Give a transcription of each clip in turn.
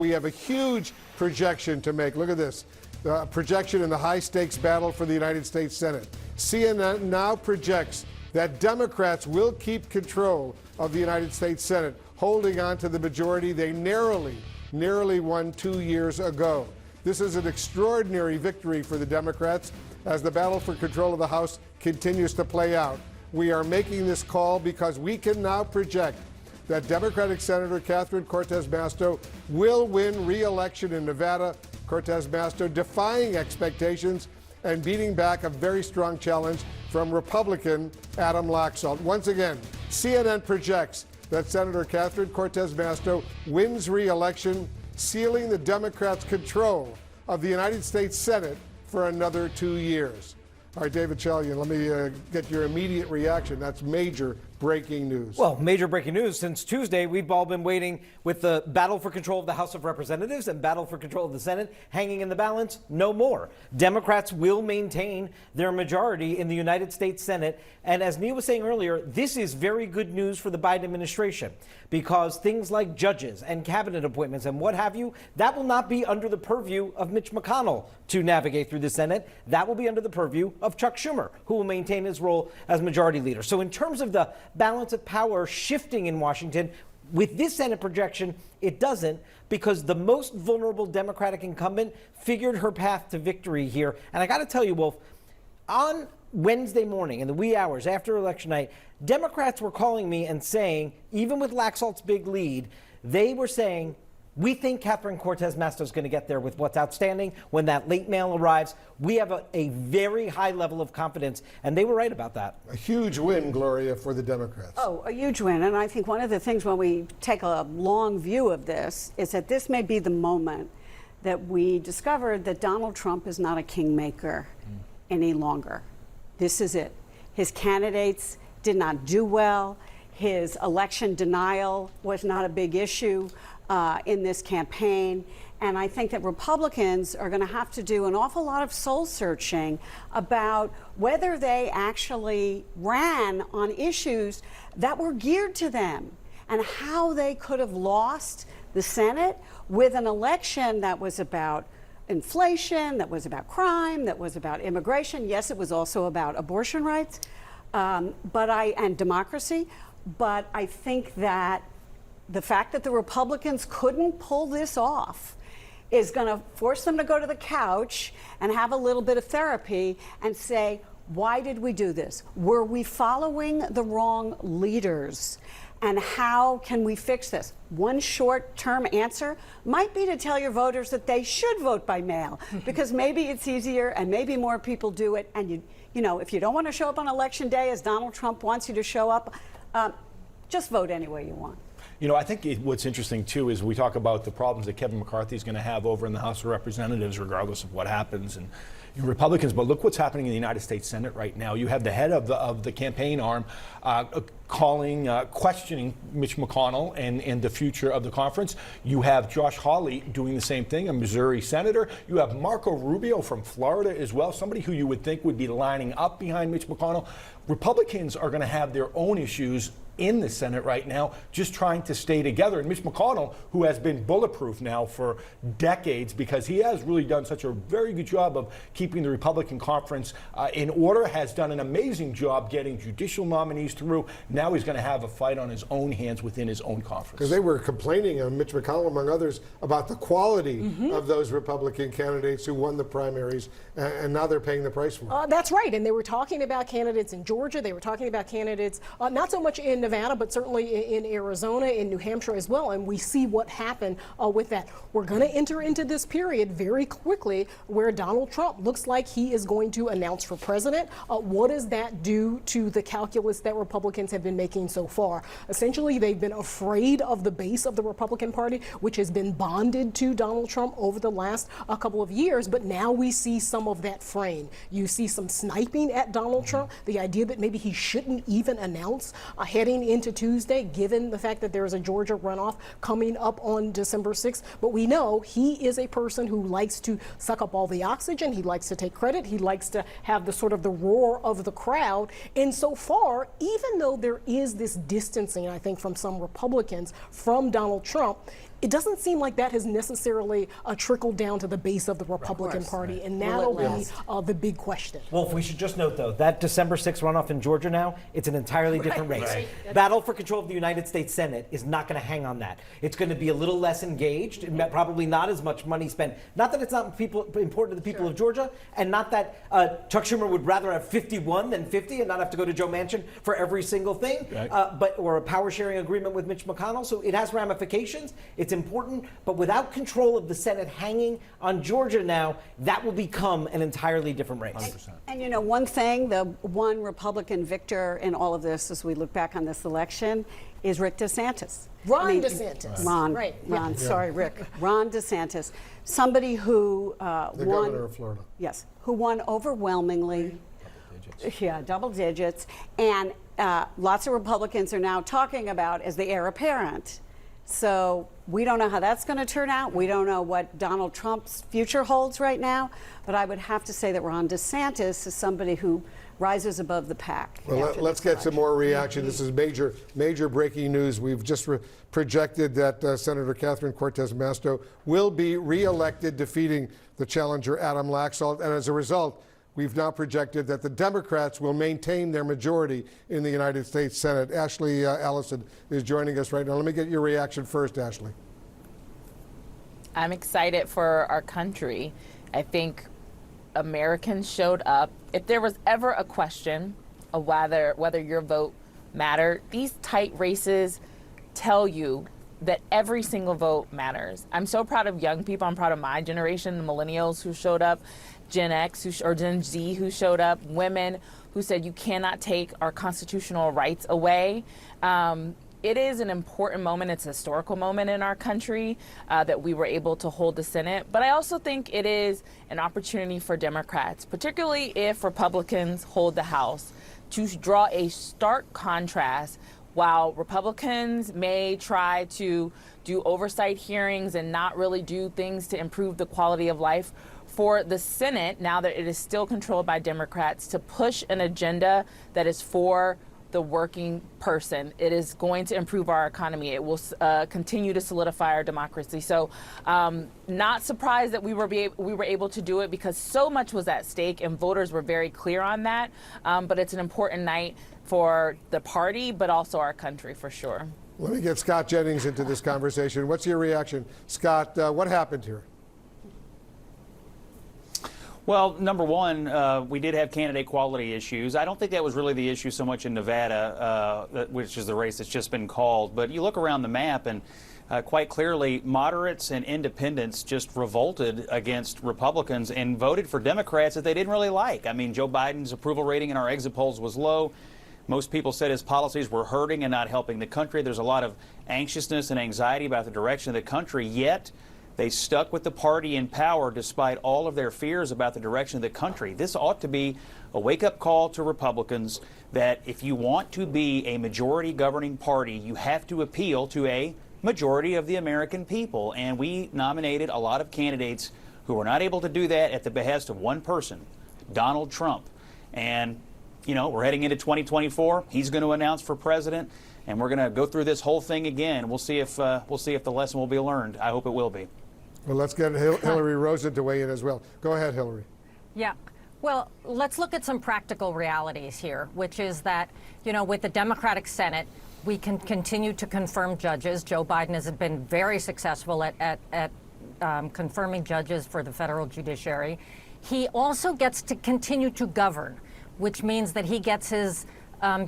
We have a huge projection to make. Look at this. Projection in the high-stakes battle for the United States Senate. CNN now projects that Democrats will keep control of the United States Senate, holding on to the majority they narrowly won 2 years ago. This is an extraordinary victory for the Democrats as the battle for control of the House continues to play out. We are making this call because we can now project that Democratic Senator Catherine Cortez Masto will win re-election in Nevada. Cortez Masto defying expectations and beating back a very strong challenge from Republican Adam Laxalt. Once again, CNN projects that Senator Catherine Cortez Masto wins re-election, sealing the Democrats' control of the United States Senate for another 2 years. All right, David Chalian, let me get your immediate reaction. That's major breaking news. Well, major breaking news. Since Tuesday, we've all been waiting with the battle for control of the House of Representatives and battle for control of the Senate hanging in the balance. No more. Democrats will maintain their majority in the United States Senate. And as Neil was saying earlier, this is very good news for the Biden administration because things like judges and cabinet appointments and what have you, that will not be under the purview of Mitch McConnell to navigate through the Senate. That will be under the purview of Chuck Schumer, who will maintain his role as majority leader. So in terms of the balance of power shifting in Washington, with this Senate projection, it doesn't, because the most vulnerable Democratic incumbent figured her path to victory here. And I got to tell you, Wolf, on Wednesday morning in the wee hours after election night, Democrats were calling me and saying, even with Laxalt's big lead, they were saying, we think Catherine Cortez Masto is going to get there with what's outstanding. When that late mail arrives, we have a very high level of confidence, and they were right about that. A huge win, Gloria, for the Democrats. Oh, a huge win. And I think one of the things when we take a long view of this is that this may be the moment that we discovered that Donald Trump is not a kingmaker any longer. This is it. His candidates did not do well. His election denial was not a big issue in this campaign. And I think that Republicans are going to have to do an awful lot of soul searching about whether they actually ran on issues that were geared to them and how they could have lost the Senate with an election that was about inflation, that was about crime, that was about immigration. Yes, it was also about abortion rights, and democracy. But I think that the fact that the Republicans couldn't pull this off is going to force them to go to the couch and have a little bit of therapy and say, why did we do this? Were we following the wrong leaders? And how can we fix this? One short-term answer might be to tell your voters that they should vote by mail because maybe it's easier and maybe more people do it. And you know, if you don't want to show up on election day as Donald Trump wants you to show up, just vote any way you want. You know, I think what's interesting, too, is we talk about the problems that Kevin McCarthy is going to have over in the House of Representatives, regardless of what happens, and Republicans. But look what's happening in the United States Senate right now. You have the head of the campaign arm questioning Mitch McConnell and the future of the conference. You have Josh Hawley doing the same thing, a Missouri senator. You have Marco Rubio from Florida as well, somebody who you would think would be lining up behind Mitch McConnell. Republicans are going to have their own issues in the Senate right now, just trying to stay together. And Mitch McConnell, who has been bulletproof now for decades because he has really done such a very good job of keeping the Republican conference in order, has done an amazing job getting judicial nominees through. Now he's going to have a fight on his own hands within his own conference. Because they were complaining, Mitch McConnell, among others, about the quality of those Republican candidates who won the primaries, and now they're paying the price for it. That's right. And they were talking about candidates in Georgia. They were talking about candidates, not so much in Nevada, but certainly in Arizona, in New Hampshire as well. And we see what happened with that. We're going to enter into this period very quickly where Donald Trump looks like he is going to announce for president. What does that do to the calculus that Republicans have been making so far? Essentially, they've been afraid of the base of the Republican Party, which has been bonded to Donald Trump over the last couple of years. But now we see some of that fraying. You see some sniping at Donald Trump, the idea that maybe he shouldn't even announce heading into Tuesday, given the fact that there is a Georgia runoff coming up on December 6th. But we know he is a person who likes to suck up all the oxygen. He likes to take credit. He likes to have the sort of the roar of the crowd. And so far, even though there is this distancing, I think, from some Republicans from Donald Trump, it doesn't seem like that has necessarily trickled down to the base of the Republican Party, and that'll be the big question. Wolf, we should just note, though, that December 6th runoff in Georgia now, it's an entirely different race. Battle for control of the United States Senate is not going to hang on that. It's going to be a little less engaged, and probably not as much money spent. Not that it's not important to the people of Georgia, and not that Chuck Schumer would rather have 51 than 50 and not have to go to Joe Manchin for every single thing, or a power sharing agreement with Mitch McConnell. So it has ramifications. It's important, but without control of the Senate hanging on Georgia now, that will become an entirely different race. 100%. And you know, one thing, the one Republican victor in all of this, as we look back on this election, is Rick DeSantis. Ron DeSantis. Ron, Right. Ron, sorry, Rick. Ron DeSantis, somebody who The won. governor of Florida. Yes, who won overwhelmingly. Yeah, double digits. And lots of Republicans are now talking about as the heir apparent. So we don't know how that's going to turn out. We don't know what Donald Trump's future holds right now. But I would have to say that Ron DeSantis is somebody who rises above the pack. Well, after let's this get some more reaction. This is major breaking news. We've just projected that Senator Catherine Cortez Masto will be reelected, defeating the challenger Adam Laxalt. And as a result, we've now projected that the Democrats will maintain their majority in the United States Senate. Ashley Allison is joining us right now. Let me get your reaction first, Ashley. I'm excited for our country. I think Americans showed up. If there was ever a question of whether your vote mattered, these tight races tell you that every single vote matters. I'm so proud of young people. I'm proud of my generation, the millennials who showed up, Gen X or Gen Z who showed up, women who said you cannot take our constitutional rights away. It is an important moment. It's a historical moment in our country that we were able to hold the Senate. But I also think it is an opportunity for Democrats, particularly if Republicans hold the House, to draw a stark contrast. While Republicans may try to do oversight hearings and not really do things to improve the quality of life, for the Senate, now that it is still controlled by Democrats, to push an agenda that is for the working person. It is going to improve our economy. It will continue to solidify our democracy. So not surprised that we were able to do it, because so much was at stake and voters were very clear on that. But it's an important night for the party, but also our country for sure. Let me get Scott Jennings into this conversation. What's your reaction? Scott, what happened here? Well, number one, we did have candidate quality issues. I don't think that was really the issue so much in Nevada, which is the race that's just been called. But you look around the map and quite clearly moderates and independents just revolted against Republicans and voted for Democrats that they didn't really like. I mean, Joe Biden's approval rating in our exit polls was low. Most people said his policies were hurting and not helping the country. There's a lot of anxiousness and anxiety about the direction of the country, yet they stuck with the party in power despite all of their fears about the direction of the country. This ought to be a wake-up call to Republicans that if you want to be a majority governing party, you have to appeal to a majority of the American people. And we nominated a lot of candidates who were not able to do that at the behest of one person, Donald Trump. And, you know, we're heading into 2024. He's going to announce for president, and we're going to go through this whole thing again. We'll see if the lesson will be learned. I hope it will be. Well, let's get Hillary Rosen to weigh in as well. Go ahead, Hillary. Yeah. Well, let's look at some practical realities here, which is that, you know, with the Democratic Senate, we can continue to confirm judges. Joe Biden has been very successful at confirming judges for the federal judiciary. He also gets to continue to govern, which means that he gets his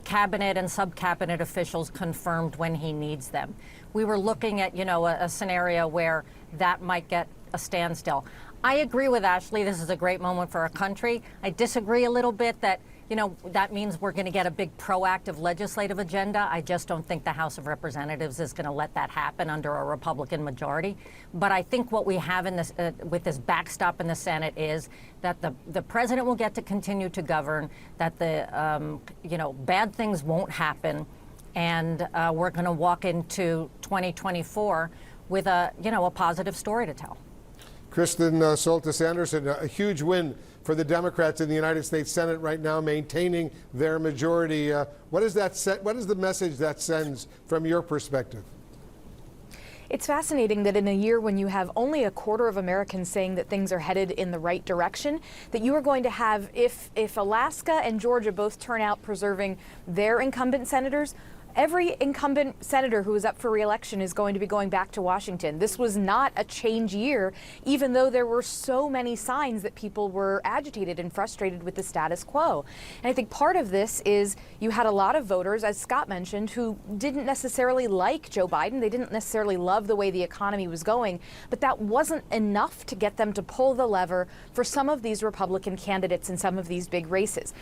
cabinet and sub-cabinet officials confirmed when he needs them. We were looking at, you know, a scenario where that might get a standstill. I agree with Ashley. This is a great moment for our country. I disagree a little bit that, you know, that means we're going to get a big proactive legislative agenda. I just don't think the House of Representatives is going to let that happen under a Republican majority. But I think what we have in this, with this backstop in the Senate is that the president will get to continue to govern, that the, you know, bad things won't happen, and we're going to walk into 2024 with a, you know, a positive story to tell. Kristen Soltis Anderson, a huge win for the Democrats in the United States Senate right now, maintaining their majority. What is the message that sends from your perspective? It's fascinating that in a year when you have only a quarter of Americans saying that things are headed in the right direction, that you are going to have, if Alaska and Georgia both turn out preserving their incumbent senators, every incumbent senator who is up for re-election is going to be going back to Washington. This was not a change year, even though there were so many signs that people were agitated and frustrated with the status quo. And I think part of this is you had a lot of voters, as Scott mentioned, who didn't necessarily like Joe Biden. They didn't necessarily love the way the economy was going, but that wasn't enough to get them to pull the lever for some of these Republican candidates in some of these big races.